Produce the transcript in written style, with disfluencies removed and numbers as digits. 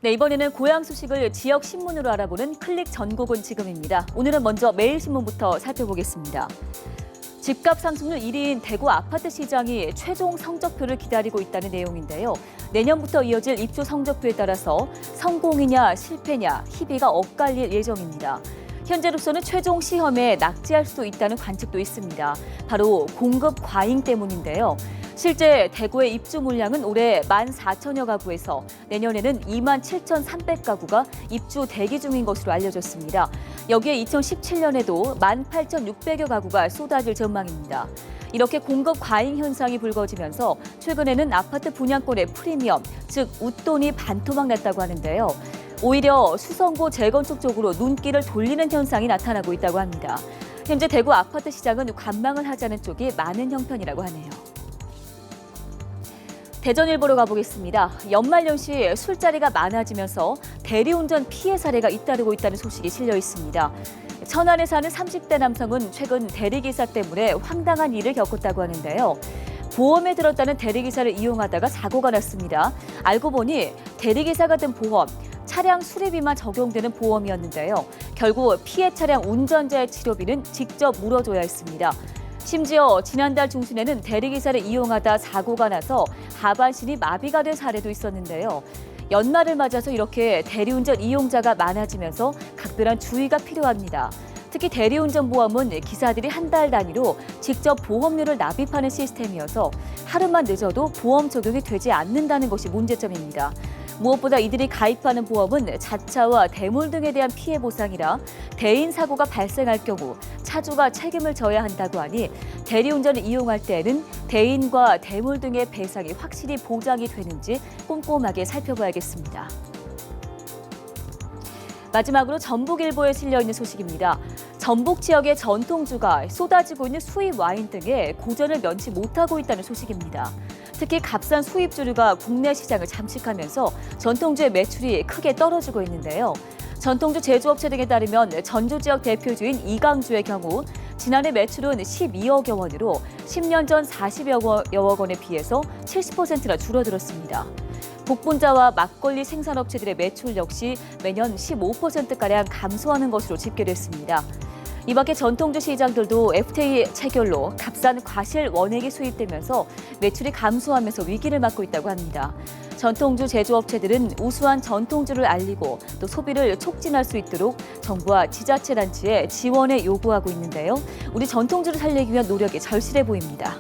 네, 이번에는 고향 소식을 지역 신문으로 알아보는 클릭 전국은 지금입니다. 오늘은 먼저 매일신문부터 살펴보겠습니다. 집값 상승률 1위인 대구 아파트 시장이 최종 성적표를 기다리고 있다는 내용인데요. 내년부터 이어질 입주 성적표에 따라서 성공이냐 실패냐 희비가 엇갈릴 예정입니다. 현재로서는 최종 시험에 낙제할 수도 있다는 관측도 있습니다. 바로 공급 과잉 때문인데요. 실제 대구의 입주 물량은 올해 14,000여 가구에서 내년에는 27,300가구가 입주 대기 중인 것으로 알려졌습니다. 여기에 2017년에도 18,600여 가구가 쏟아질 전망입니다. 이렇게 공급 과잉 현상이 불거지면서 최근에는 아파트 분양권의 프리미엄, 즉 웃돈이 반토막 났다고 하는데요. 오히려 수성구 재건축 쪽으로 눈길을 돌리는 현상이 나타나고 있다고 합니다. 현재 대구 아파트 시장은 관망을 하자는 쪽이 많은 형편이라고 하네요. 대전일보로 가보겠습니다. 연말연시 술자리가 많아지면서 대리운전 피해 사례가 잇따르고 있다는 소식이 실려 있습니다. 천안에 사는 30대 남성은 최근 대리기사 때문에 황당한 일을 겪었다고 하는데요. 보험에 들었다는 대리기사를 이용하다가 사고가 났습니다. 알고 보니 대리기사가 든 보험, 차량 수리비만 적용되는 보험이었는데요. 결국 피해 차량 운전자의 치료비는 직접 물어줘야 했습니다. 심지어 지난달 중순에는 대리기사를 이용하다 사고가 나서 하반신이 마비가 된 사례도 있었는데요. 연말을 맞아서 이렇게 대리운전 이용자가 많아지면서 각별한 주의가 필요합니다. 특히 대리운전 보험은 기사들이 한 달 단위로 직접 보험료를 납입하는 시스템이어서 하루만 늦어도 보험 적용이 되지 않는다는 것이 문제점입니다. 무엇보다 이들이 가입하는 보험은 자차와 대물 등에 대한 피해 보상이라 대인 사고가 발생할 경우 차주가 책임을 져야 한다고 하니 대리운전을 이용할 때에는 대인과 대물 등의 배상이 확실히 보장이 되는지 꼼꼼하게 살펴봐야겠습니다. 마지막으로 전북일보에 실려있는 소식입니다. 전북 지역의 전통주가 쏟아지고 있는 수입 와인 등에 고전을 면치 못하고 있다는 소식입니다. 특히 값싼 수입주류가 국내 시장을 잠식하면서 전통주의 매출이 크게 떨어지고 있는데요. 전통주 제조업체 등에 따르면 전주 지역 대표주인 이강주의 경우 지난해 매출은 12억여 원으로 10년 전 40여억 원에 비해서 70%나 줄어들었습니다. 복분자와 막걸리 생산업체들의 매출 역시 매년 15%가량 감소하는 것으로 집계됐습니다. 이 밖에 전통주 시장들도 FTA 체결로 값싼 과실 원액이 수입되면서 매출이 감소하면서 위기를 맞고 있다고 합니다. 전통주 제조업체들은 우수한 전통주를 알리고 또 소비를 촉진할 수 있도록 정부와 지자체 단체에 지원을 요구하고 있는데요. 우리 전통주를 살리기 위한 노력이 절실해 보입니다.